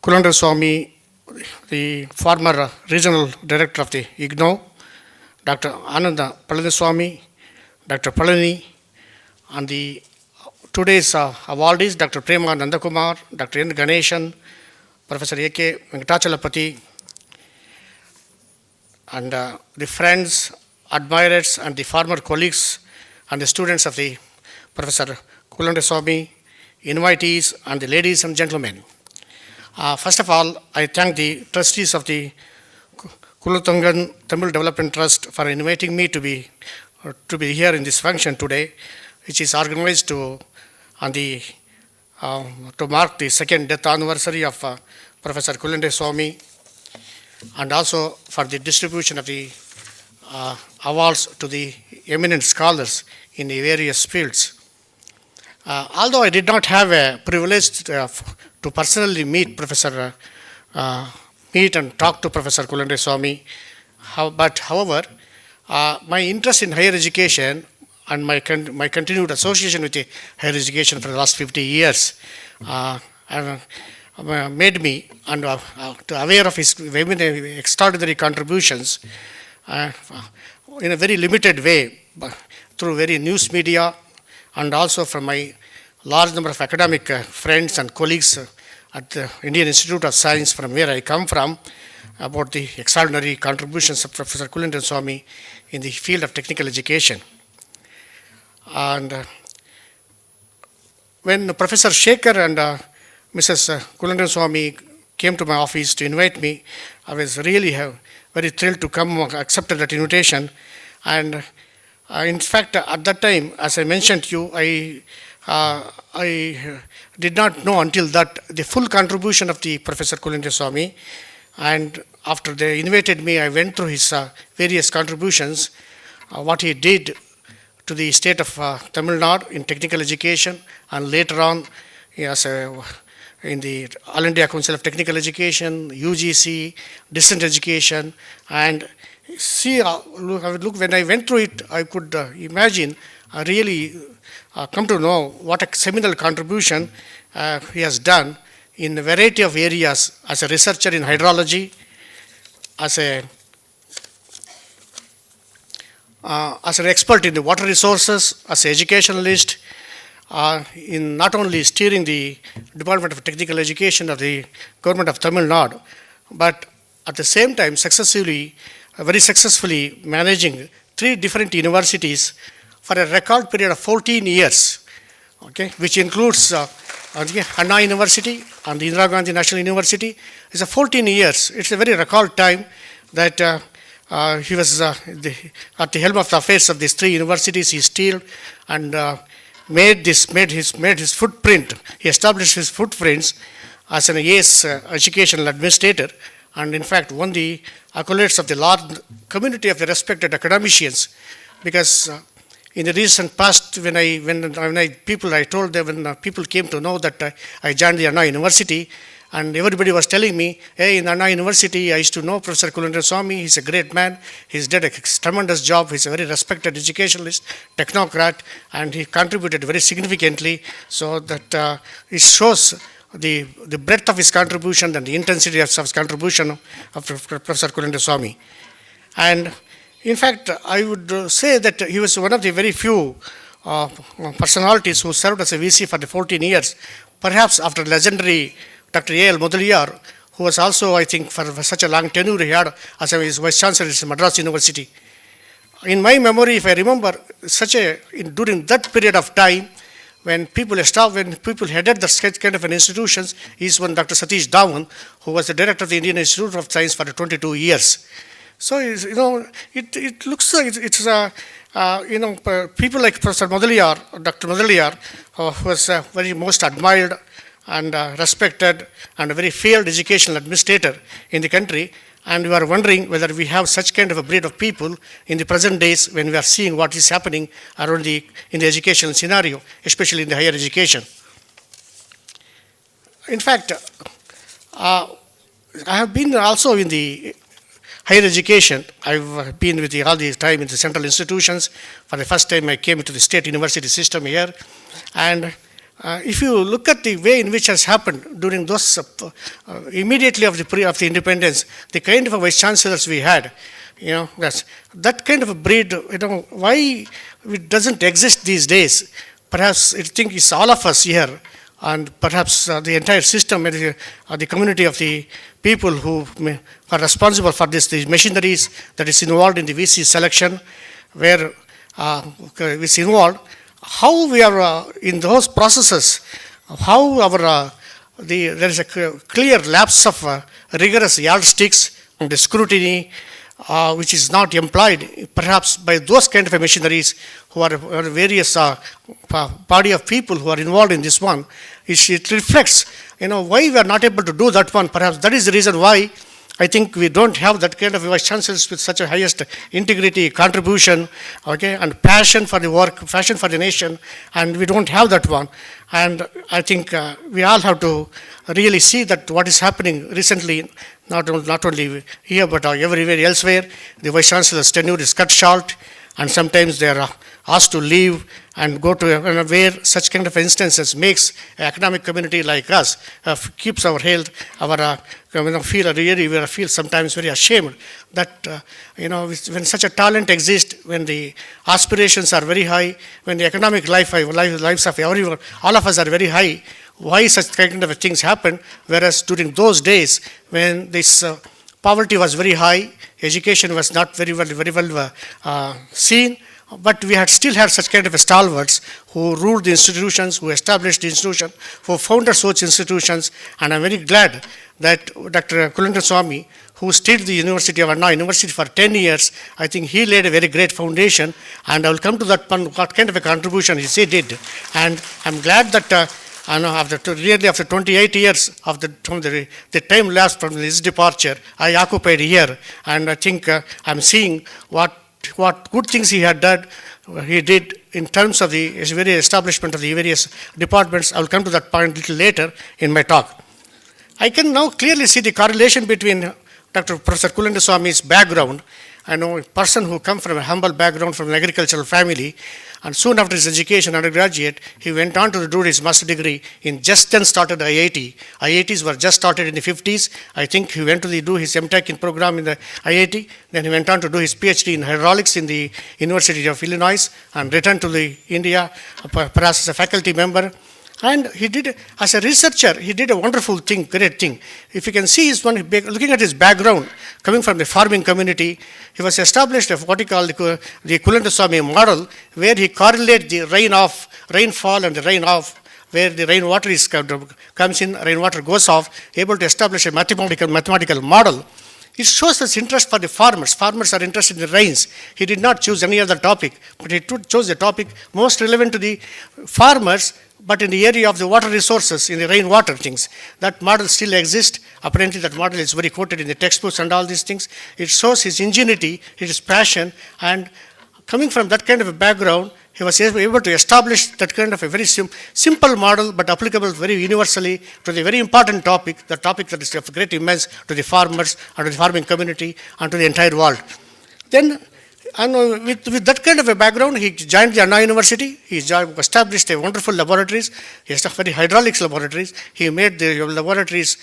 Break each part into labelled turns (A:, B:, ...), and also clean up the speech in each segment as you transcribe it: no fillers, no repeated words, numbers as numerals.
A: Kulandra Swami, the former regional director of the IGNO, Dr. Ananda Palaniswamy, Dr. Palani, and the today's awardees, Dr. Prema Nandakumar, Dr. N. Ganeshan, Professor A.K. Venkatachalapati, and the friends, admirers, and the former colleagues and the students of the Professor Kulandra Swami, invitees, and the ladies and gentlemen. First of all, I thank the trustees of the Kulatungan Tamil Development Trust for inviting me to be here in this function today, which is organized to mark the second death anniversary of Professor Kulandra Swami, and also for the distribution of the awards to the eminent scholars in the various fields. Although I did not have a privilege to personally meet and talk to Professor Kulandra Swami, but however, my interest in higher education and my continued association with the higher education for the last 50 years made me aware of his extraordinary contributions in a very limited way through very news media, and also from my large number of academic friends and colleagues at the Indian Institute of Science, from where I come from, about the extraordinary contributions of Professor Kulandra Swami in the field of technical education. And when Professor Shekhar and Mrs. Kulandra Swami came to my office to invite me, I was really very thrilled to come accept that invitation. And in fact, at that time, as I mentioned to you, I did not know until that the full contribution of the Professor Kulandra Swami. And after they invited me, I went through his various contributions, what he did to the state of Tamil Nadu in technical education, and later on in the All India Council of Technical Education, UGC, distant education. And look, when I went through it, I could imagine, really come to know what a seminal contribution he has done in a variety of areas as a researcher in hydrology, as an expert in the water resources, as an educationalist, in not only steering the Department of Technical Education of the Government of Tamil Nadu, but at the same time very successfully managing 3 different universities for a record period of 14 years, which includes Anna University and the Indira Gandhi National University. It's 14 years. It's a very record time that he was at the helm of the affairs of these 3 universities. He steered and made his footprint. He established his footprints as an AS educational administrator, and in fact won the accolades of the large community of the respected academicians, because in the recent past, when people came to know that I joined the Anna University, and everybody was telling me, hey, in Anna University, I used to know Professor Kulandra Swami. He's a great man. He's did a tremendous job. He's a very respected educationalist, technocrat, and he contributed very significantly. So that it shows the breadth of his contribution and the intensity of his contribution of Professor Kulandra Swami. And in fact, I would say that he was one of the very few personalities who served as a VC for the 14 years, perhaps after legendary Dr. A.L. Mudaliar, who was also, I think, for such a long tenure he had as his Vice Chancellor at Madras University. In my memory, if I remember, during that period of time, when people headed the kind of an institutions, is when Dr. Satish Dhawan, who was the director of the Indian Institute of Science for 22 years. So, it looks like people like Professor Mudaliar, Dr. Mudaliar, who was very most admired and respected and a very failed educational administrator in the country, and we are wondering whether we have such kind of a breed of people in the present days when we are seeing what is happening around in the educational scenario, especially in the higher education. In fact, I have been also in the higher education. I've been with all the time in the central institutions. For the first time, I came to the state university system here, and If you look at the way in which has happened during those immediately of the independence, the kind of vice chancellors we had, that kind of a breed, why it doesn't exist these days. Perhaps I think it's all of us here, and perhaps the entire system, the community of the people who are responsible for these machineries that is involved in the VC selection, where it's involved, how we are in those processes, how there is a clear lapse of rigorous yardsticks and the scrutiny, which is not employed perhaps by those kind of machineries who are various body of people who are involved in this one. It reflects, why we are not able to do that one. Perhaps that is the reason why I think we don't have that kind of vice chancellors with such a highest integrity, contribution, and passion for the work, passion for the nation, and we don't have that one. And I think we all have to really see that what is happening recently, not only here but everywhere elsewhere, the vice chancellor's tenure is cut short, and sometimes they are asked to leave and go to where such kind of instances makes an economic community like us, keeps our health, our we feel sometimes very ashamed that when such a talent exists, when the aspirations are very high, when the economic lives of everyone, all of us are very high, why such kind of things happen? Whereas during those days when this poverty was very high, education was not very well seen, but we still had such kind of stalwarts who ruled the institutions, who established the institution, who founded such institutions. And I'm very glad that Dr. Kulendra Swamy, who stayed at the University of Anna University for 10 years, I think he laid a very great foundation. And I will come to that one, what kind of a contribution he did. And I'm glad that after 28 years from the time lapsed from his departure, I occupied here. And I think I'm seeing what good things he did in terms of the very establishment of the various departments. I will come to that point a little later in my talk. I can now clearly see the correlation between Dr. Professor Kulendra Swamy's background. I know a person who comes from a humble background from an agricultural family, and soon after his education, undergraduate, he went on to do his master degree in just then started IIT. IITs were just started in the 50s. I think he went to do his MTech program in the IIT. Then he went on to do his PhD in hydraulics in the University of Illinois and returned to India, perhaps as a faculty member. And he did, as a researcher, he did a wonderful thing, great thing. If you can see looking at his background, coming from the farming community, he was established what he called the Kulendra Swamy model, where he correlates the rainfall and the rain off, where the rainwater comes in, rainwater goes off, able to establish a mathematical model. It shows his interest for the farmers. Farmers are interested in the rains. He did not choose any other topic, but he chose the topic most relevant to the farmers, but in the area of the water resources, in the rainwater things. That model still exists. Apparently that model is very quoted in the textbooks and all these things. It shows his ingenuity, his passion, and coming from that kind of a background, he was able to establish that kind of a very simple model, but applicable very universally to the very important topic, the topic that is of great immense to the farmers and to the farming community and to the entire world. Then, with that kind of a background, he joined the Anna University. He established a wonderful laboratories. He established very hydraulics laboratories. He made the laboratories,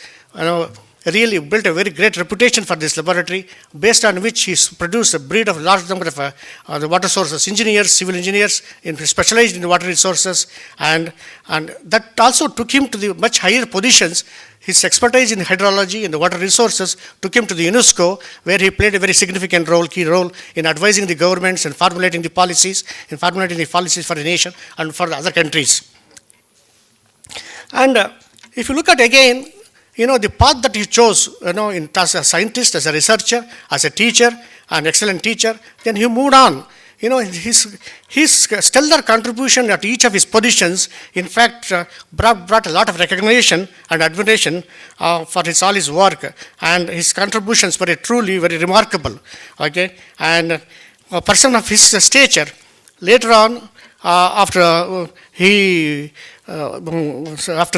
A: really built a very great reputation for this laboratory, based on which he produced a breed of large number of the water sources engineers, civil engineers, specialized in the water resources, and that also took him to the much higher positions. His expertise in hydrology and the water resources took him to the UNESCO, where he played a very significant key role in advising the governments and formulating the policies for the nation and for the other countries. And if you look at again, the path that he chose, as a scientist, as a researcher, as a teacher, an excellent teacher, then he moved on. His stellar contribution at each of his positions, in fact, brought a lot of recognition and admiration for all his work, and his contributions were truly very remarkable. And a person of his stature, later on, after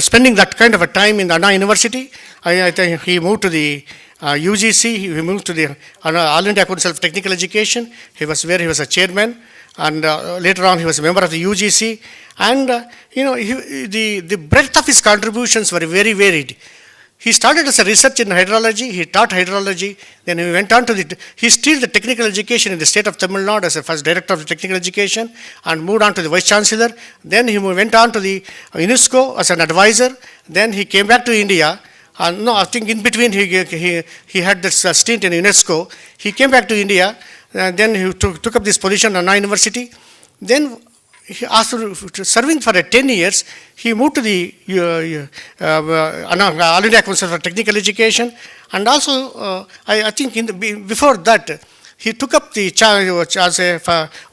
A: spending that kind of a time in Anna University, I think he moved to the UGC, he moved to the All India Council of Technical Education. He was a chairman, and later on he was a member of the UGC, and the breadth of his contributions were very varied. He started as a research in hydrology, he taught hydrology, then he went on to he still the technical education in the state of Tamil Nadu as a first director of the technical education, and moved on to the vice chancellor. Then he went on to the UNESCO as an advisor. Then he came back to India. No, I think in between he had this stint in UNESCO. He came back to India, then he took up this position at Anna University. Then after serving for 10 years, he moved to the All India Council for Technical Education, and also I think before that he took up the charge as a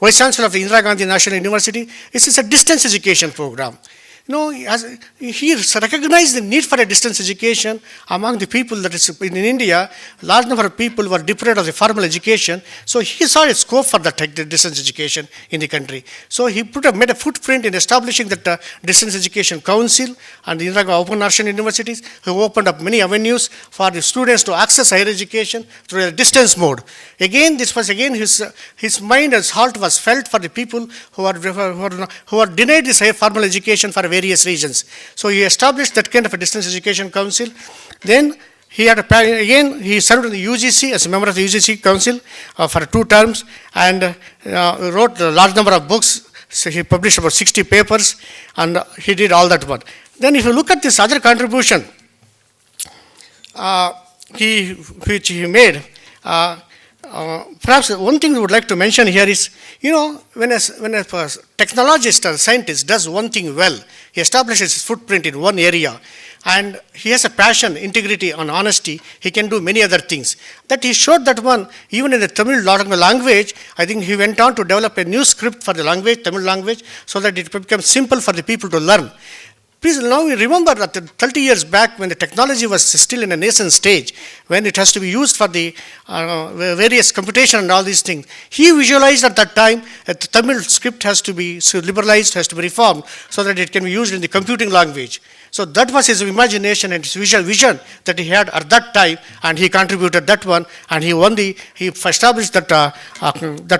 A: vice chancellor of the Indira Gandhi National University. This is a distance education program. He recognized the need for a distance education among the people that is in India. Large number of people were deprived of the formal education, so he saw a scope for that distance education in the country. So he made a footprint in establishing that distance education council and the Indira Gandhi Open National Universities, who opened up many avenues for the students to access higher education through a distance mode. Again, this was his mind, his heart was felt for the people who are denied this higher formal education for various reasons. So he established that kind of a distance education council. Then he he served in the UGC as a member of the UGC council for 2 terms, and wrote a large number of books. So he published about 60 papers, and he did all that work. Then if you look at this other contribution which he made, perhaps one thing we would like to mention here is, when a technologist or scientist does one thing well, he establishes his footprint in one area, and he has a passion, integrity, and honesty, he can do many other things. That he showed that one, even in the Tamil language. I think he went on to develop a new script for the language, Tamil language, so that it becomes simple for the people to learn. Please now remember that 30 years back, when the technology was still in a nascent stage, when it has to be used for the various computation and all these things, he visualized at that time that the Tamil script has to be liberalized, has to be reformed, so that it can be used in the computing language. So that was his imagination and his vision that he had at that time, and he contributed that one, and he established that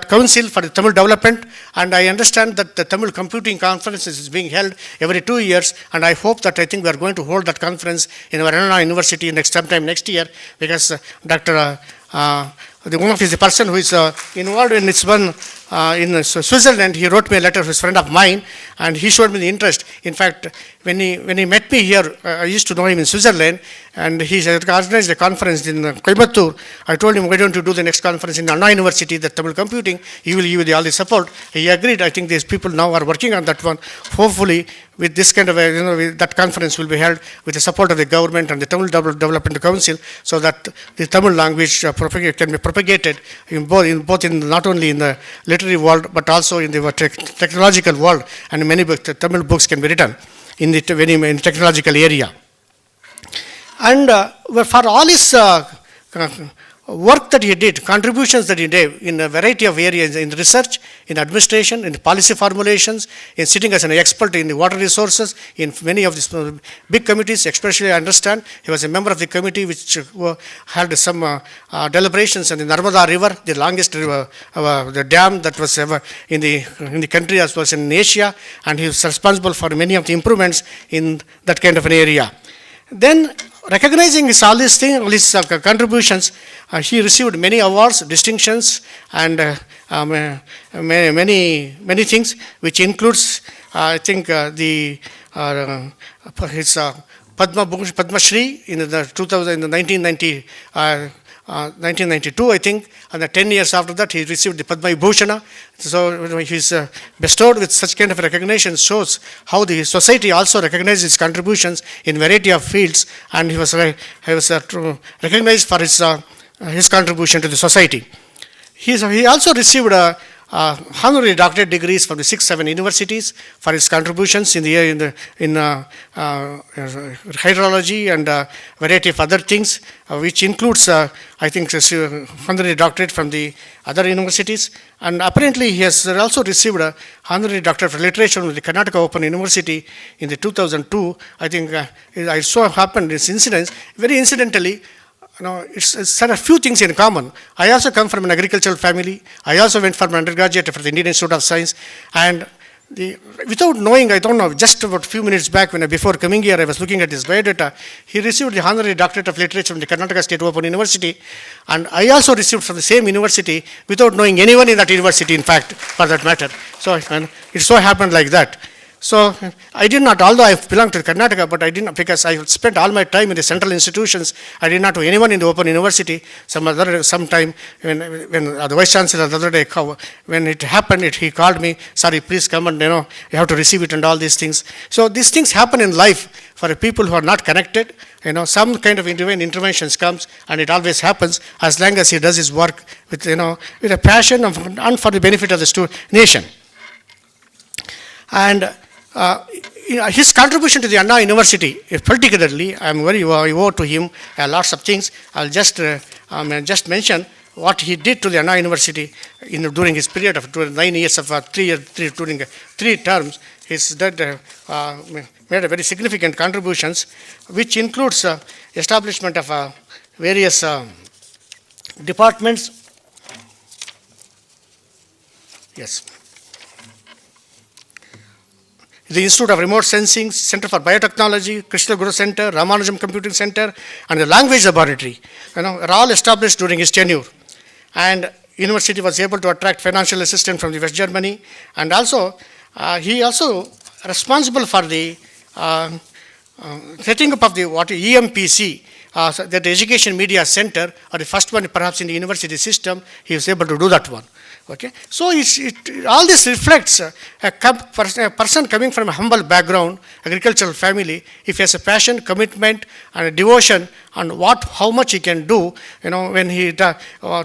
A: council for the Tamil development. And I understand that the Tamil Computing Conference is being held every 2 years, and I hope that I think we are going to hold that conference in our Anna University sometime next year, because Dr. One of the person who is involved in this one in Switzerland, he wrote me a letter, his friend of mine, and he showed me the interest. In fact, when he met me here, I used to know him in Switzerland, and he organized a conference in Coimbatore. I told him, why don't you do the next conference in Anna University, the Tamil Computing, he will give you all the support. He agreed. I think these people now are working on that one. Hopefully, with this kind of that conference will be held with the support of the government and the Tamil Development Council, so that the Tamil language can be propagated in both not only in the literary world, but also in the technological world, and many Tamil books can be written in the technological area. And for all his work that he did, contributions that he did in a variety of areas, in research, in administration, in policy formulations, in sitting as an expert in the water resources, in many of these big committees, especially I understand he was a member of the committee which held some deliberations on the Narmada River, the longest river, the dam that was ever in the country as well as in Asia, and he was responsible for many of the improvements in that kind of an area. Then, recognizing all these things, all his contributions, he received many awards, distinctions, and many things, which includes, I think, his Padma Shri in the 1992, I think, and 10 years after that, he received the Padma Vibhushana. So he's bestowed with such kind of recognition shows how the society also recognizes his contributions in variety of fields, and he was recognized for his contribution to the society. He also received honorary doctorate degrees from the 6-7 universities for his contributions in hydrology and variety of other things, which includes, I think, honorary doctorate from the other universities. And apparently, he has also received a honorary doctorate for literature from the Karnataka Open University in the 2002. I think I saw happened this incident very incidentally. there are few things in common. I also come from an agricultural family. I also went for my undergraduate for the Indian Institute of Science. And without knowing, I don't know, just about a few minutes back, before coming here, I was looking at his biodata. He received the honorary doctorate of literature from the Karnataka State Open University. And I also received from the same university without knowing anyone in that university, in fact, for that matter. So it so happened like that. So I did not, although I belong to Karnataka, but I did not, because I spent all my time in the central institutions. I did not know anyone in the Open University. Some time when the Vice Chancellor the other day, when it happened, he called me, sorry, please come and, you have to receive it and all these things. So these things happen in life for people who are not connected. Some kind of divine interventions comes, and it always happens as long as he does his work with, with a passion and for the benefit of the nation. And his contribution to the Anna University, particularly, I am very owe to him lots of things. I'll just mention what he did to the Anna University during his period of 9 years of during 3 terms. His dad made a very significant contributions, which includes establishment of various departments. Yes. The Institute of Remote Sensing, Center for Biotechnology, Krishna Guru Center, Ramanujam Computing Center, and the Language Laboratory, are all established during his tenure. And university was able to attract financial assistance from the West Germany, and also he also responsible for the setting up of the EMPC, that Education Media Center, or the first one perhaps in the university system. He was able to do that one. Okay, so all this reflects a person coming from a humble background, agricultural family. If he has a passion, commitment, and a devotion, and how much he can do, when he to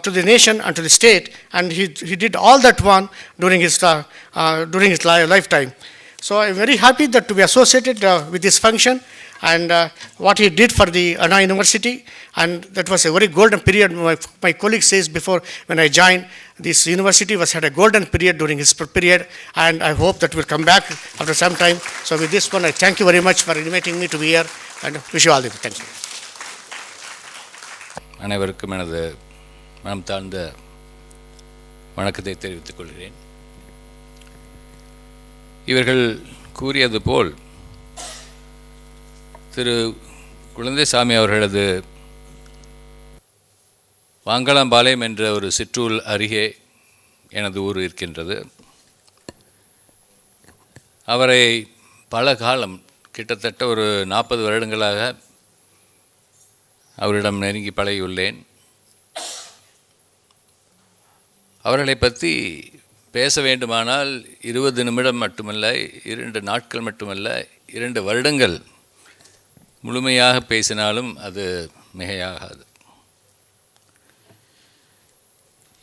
A: the nation and to the state, and he did all that one during his lifetime. So I'm very happy that to be associated with this function, and what he did for the Anna University, and that was a very golden period. My colleague says before, when I joined, this university had a golden period during his period, and I hope that will come back after some time. So with this one, I thank you very much for inviting me to be here, and wish you all the best. Thank you.
B: அனைவருக்கும் எனது மனம் தாழ்ந்த வணக்கத்தை தெரிவித்துக் கொள்கிறேன். இவர்கள் கூறியது போல் திரு குழந்தைசாமி அவர்களது வாங்கலாம்பாளையம் என்ற ஒரு சிற்றூர் அருகே எனது ஊர் இருக்கின்றது. அவரை பல காலம், கிட்டத்தட்ட ஒரு 40 வருடங்களாக அவரிடம் நெருங்கி பழகியுள்ளேன். அவர்களை பற்றி பேச வேண்டுமானால் 20 நிமிடம் மட்டுமல்ல, 2 நாட்கள் மட்டுமல்ல, 2 வருடங்கள் முழுமையாக பேசினாலும் அது மிகையாகாது.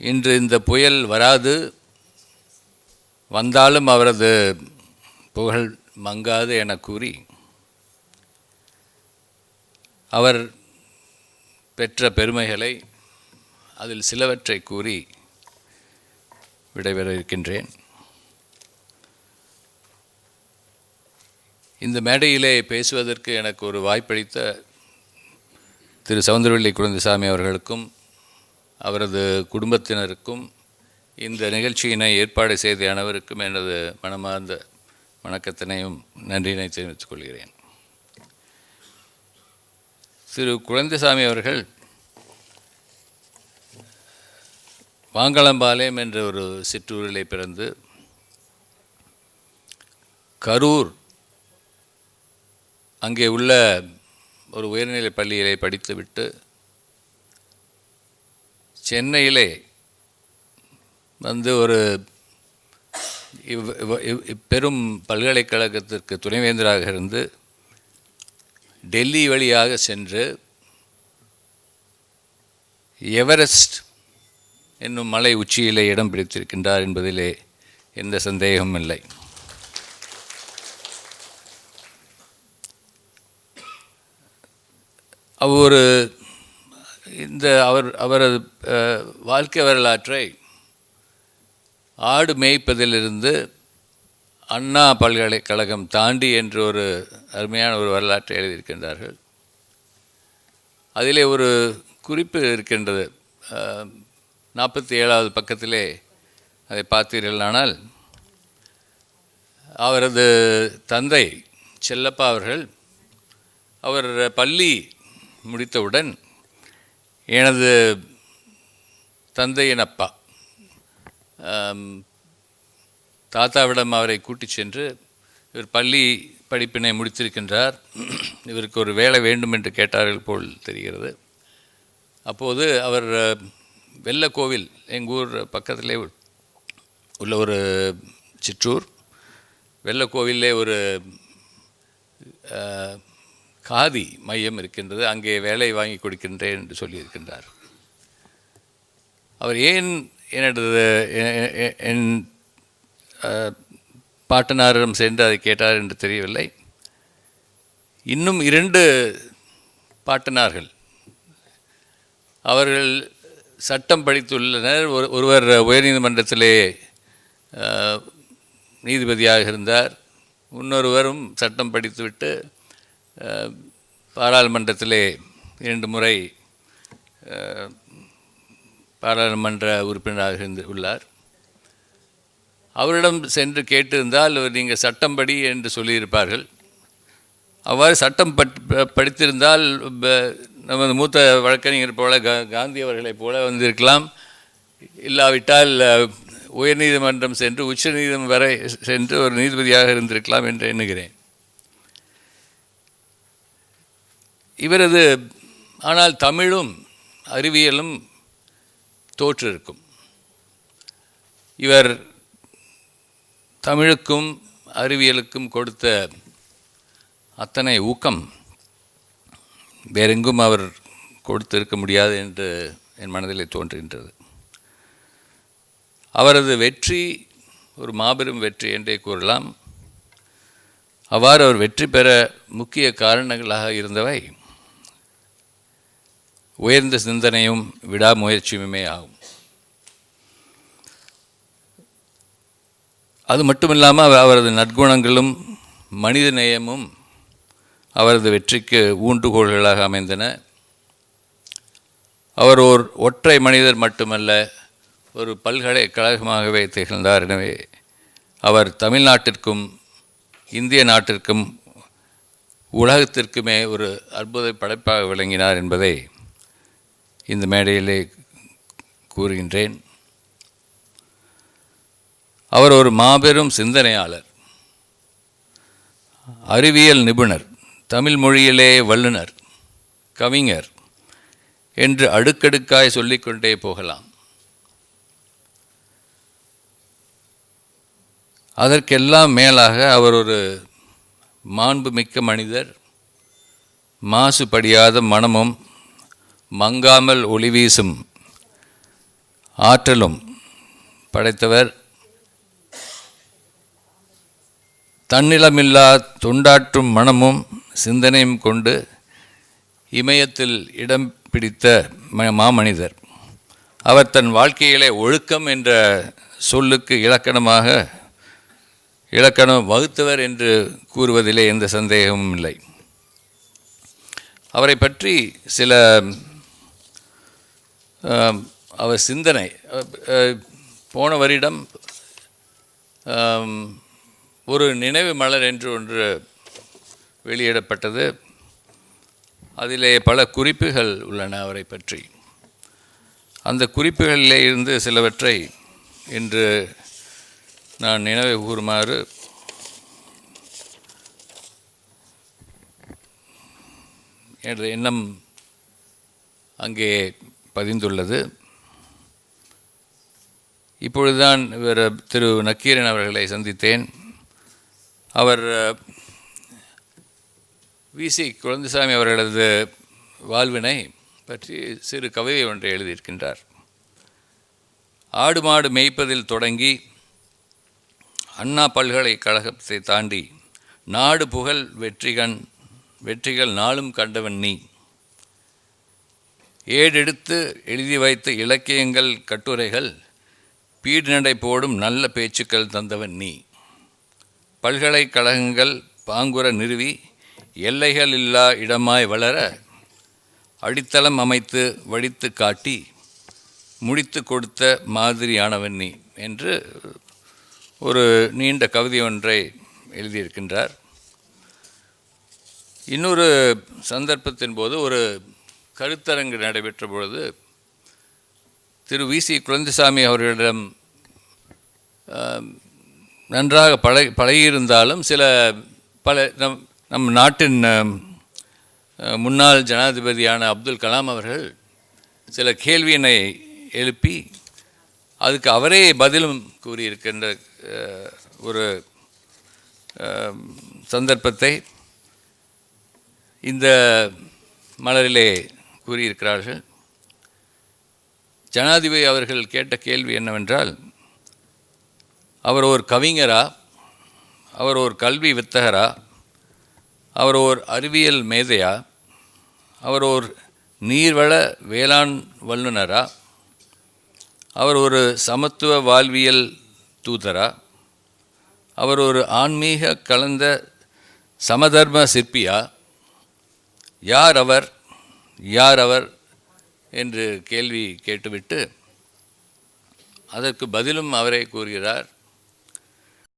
B: இன்று இந்த புயல் வராது, வந்தாலும் அவரது புகழ் மங்காது என கூறி, அவர் பெற்ற பெருமைகளை அதில் சிலவற்றை கூறி விடைபெற இருக்கின்றேன். இந்த மேடையிலே பேசுவதற்கு எனக்கு ஒரு வாய்ப்பளித்த திரு சவுந்தரவல்லி குழந்தைசாமி அவர்களுக்கும் அவரது குடும்பத்தினருக்கும் இந்த நிகழ்ச்சியினை ஏற்பாடு செய்த அனைவருக்கும் எனது மனமார்ந்த வணக்கத்தினையும் நன்றியினை தெரிவித்துக் கொள்கிறேன். திரு குழந்தைசாமி அவர்கள் வாங்கலாம்பாளையம் என்ற ஒரு சிற்றூரிலே பிறந்து கரூர் அங்கே உள்ள ஒரு உயர்நிலைப் பள்ளியிலே படித்துவிட்டு சென்னையிலே வந்து ஒரு பெரும் பல்கலைக்கழகத்திற்கு துணைவேந்தராக இருந்து டெல்லி வழியாக சென்று எவரெஸ்ட் என்னும் மலை உச்சியிலே இடம் பிடித்திருக்கின்றார் என்பதிலே எந்த சந்தேகமும் இல்லை. அவரது வாழ்க்கை வரலாற்றை ஆடு மேய்ப்பதிலிருந்து அண்ணா பல்கலைக்கழகம் தாண்டி என்று ஒரு அருமையான ஒரு வரலாற்றை எழுதியிருக்கின்றார்கள். அதிலே ஒரு குறிப்பு இருக்கின்றது. 47வது பக்கத்திலே அதை பார்த்தீர்களானால், அவரது தந்தை செல்லப்பா அவர்கள் அவர் பள்ளி முடித்தவுடன் எனது தந்தையின் அப்பா தாத்தாவிடம் அவரை கூட்டிச் சென்று, இவர் பள்ளி படிப்பினை முடித்திருக்கின்றார், இவருக்கு ஒரு வேலை வேண்டும் என்று கேட்டார்கள் போல் தெரிகிறது. அப்போது அவர் வெள்ளக்கோவில், எங்கள் ஊர் பக்கத்திலே உள்ள ஒரு சிற்றூர், வெள்ளக்கோவிலே ஒரு காதி மையம் இருக்கின்றது, அங்கே வேலை வாங்கி கொடுக்கின்றேன் என்று சொல்லியிருக்கின்றார். அவர் ஏன் என் பாட்டனாரிடம் சென்று அதை கேட்டார் என்று தெரியவில்லை. இன்னும் 2 பாட்டனார்கள் அவர்கள் சட்டம் படித்துள்ளனர். ஒருவர் உயர்நீதிமன்றத்திலே நீதிபதியாக இருந்தார், இன்னொருவரும் சட்டம் படித்துவிட்டு பாராளுமன்றத்திலே 2 முறை பாராளுமன்ற உறுப்பினராக உள்ளார். அவரிடம் சென்று கேட்டிருந்தால் நீங்கள் சட்டம் படி என்று சொல்லியிருப்பார்கள். அவ்வாறு சட்டம் படித்திருந்தால் நமது மூத்த வழக்கறிஞர் போல காந்தி அவர்களைப் போல வந்திருக்கலாம். இல்லாவிட்டால் உயர்நீதிமன்றம் சென்று உச்ச நீதிமன்றம் வரை சென்று ஒரு நீதிபதியாக இருந்திருக்கலாம் என்று எண்ணுகிறேன். இவரது ஆனால் தமிழும் அறிவியலும் தோற்றிருக்கும். இவர் தமிழுக்கும் அறிவியலுக்கும் கொடுத்த அத்தனை ஊக்கம் வேறெங்கும் அவர் கொடுத்திருக்க முடியாது என்று என் மனதிலே தோன்றுகின்றது. அவரது வெற்றி ஒரு மாபெரும் வெற்றி என்றே கூறலாம். அவ்வாறு அவர் வெற்றி பெற முக்கிய காரணங்களாக இருந்தவை உயர்ந்த சிந்தனையும் விடாமுயற்சியுமே ஆகும். அது மட்டுமில்லாமல் அவரது நற்குணங்களும் மனித நேயமும் அவரது வெற்றிக்கு ஊன்றுகோல்களாக அமைந்தன. அவர் ஓர் ஒற்றை மனிதர் மட்டுமல்ல, ஒரு பல்கலைக்கழகமாகவே திகழ்ந்தார். எனவே அவர் தமிழ்நாட்டிற்கும் இந்திய நாட்டிற்கும் உலகத்திற்குமே ஒரு அற்புத படைப்பாக விளங்கினார் என்பதை இந்த மேடையிலே கூறுகின்றேன். அவர் ஒரு மாபெரும் சிந்தனையாளர், அறிவியல் நிபுணர், தமிழ் மொழியிலே வல்லுனர், கவிஞர் என்று அடுக்கடுக்காய் சொல்லிக்கொண்டே போகலாம். அதற்கெல்லாம் மேலாக அவர் ஒரு மாண்புமிக்க மனிதர், மாசுபடியாத மனமும் மங்காமல் ஒளி வீசும் ஆற்றலும் படைத்தவர். தன்னிலமில்லா தொண்டாற்றும் மனமும் சிந்தனையும் கொண்டு இமயத்தில் இடம் பிடித்த மாமனிதர். அவர் தன் வாழ்க்கையிலே ஒழுக்கம் என்ற சொல்லுக்கு இலக்கணம் வகுத்தவர் என்று கூறுவதிலே எந்த சந்தேகமும் இல்லை. அவரை பற்றி சில அவர் சிந்தனை போன வருடம் ஒரு நினைவு மலர் என்று ஒன்று வெளியிடப்பட்டது. அதிலே பல குறிப்புகள் உள்ளன அவரை பற்றி. அந்த குறிப்புகளிலே இருந்து சிலவற்றை இன்று நான் நினைவு கூறுமாறு என்ற எண்ணம் அங்கே பதிந்துள்ளது. இப்பொழுதுதான் இவர் திரு நக்கீரன் அவர்களை சந்தித்தேன். அவர் விசி குழந்தைசாமி அவர்களது வாழ்வினை பற்றி சிறு கவிதை ஒன்றை எழுதியிருக்கின்றார். ஆடு மாடு மேய்ப்பதில் தொடங்கி அண்ணா பல்கலைக்கழகத்தை தாண்டி நாடு புகழ் வெற்றிகள் நாளும் கண்டவன் நீ. ஏடெடுத்து எழுதி வைத்த இலக்கியங்கள் கட்டுரைகள் பீடு நடை போடும் நல்ல பேச்சுக்கள் தந்தவன் நீ. பல்கலைக்கழகங்கள் பாங்குற நிறுவி எல்லைகள் இல்லா இடமாய் வளர அடித்தளம் அமைத்து வடித்து காட்டி முடித்து கொடுத்த மாதிரியானவன் நீ என்று ஒரு நீண்ட கவிதை ஒன்றை எழுதியிருக்கின்றார். இன்னொரு சந்தர்ப்பத்தின் போது ஒரு கருத்தரங்கு நடைபெற்ற பொழுது திரு வி.சி. குழந்தைசாமி அவர்களிடம் நன்றாக பழகியிருந்தாலும் பல நம் நாட்டின் முன்னாள் ஜனாதிபதியான அப்துல் கலாம் அவர்கள் சில கேள்வியினை எழுப்பி அதுக்கு அவரே பதிலும் கூறியிருக்கின்ற ஒரு சந்தர்ப்பத்தை இந்த மலரிலே கூறியிருக்கிறார்கள். ஜனாதிபதி அவர்கள் கேட்ட கேள்வி என்னவென்றால், அவர் ஒரு கவிஞரா, அவர் ஒரு கல்வி வித்தகரா, அவர் ஒரு அறிவியல் மேதையா, அவர் ஒரு நீர்வள வேளாண் வல்லுநரா, அவர் ஒரு சமத்துவ வாழ்வியல் தூதரா, அவர் ஒரு ஆன்மீக கலந்த சமதர்ம சிற்பியா, யார் அவர் என்று கேள்வி கேட்டுவிட்டு அதற்கு பதிலும் அவரே கூறுகிறார்.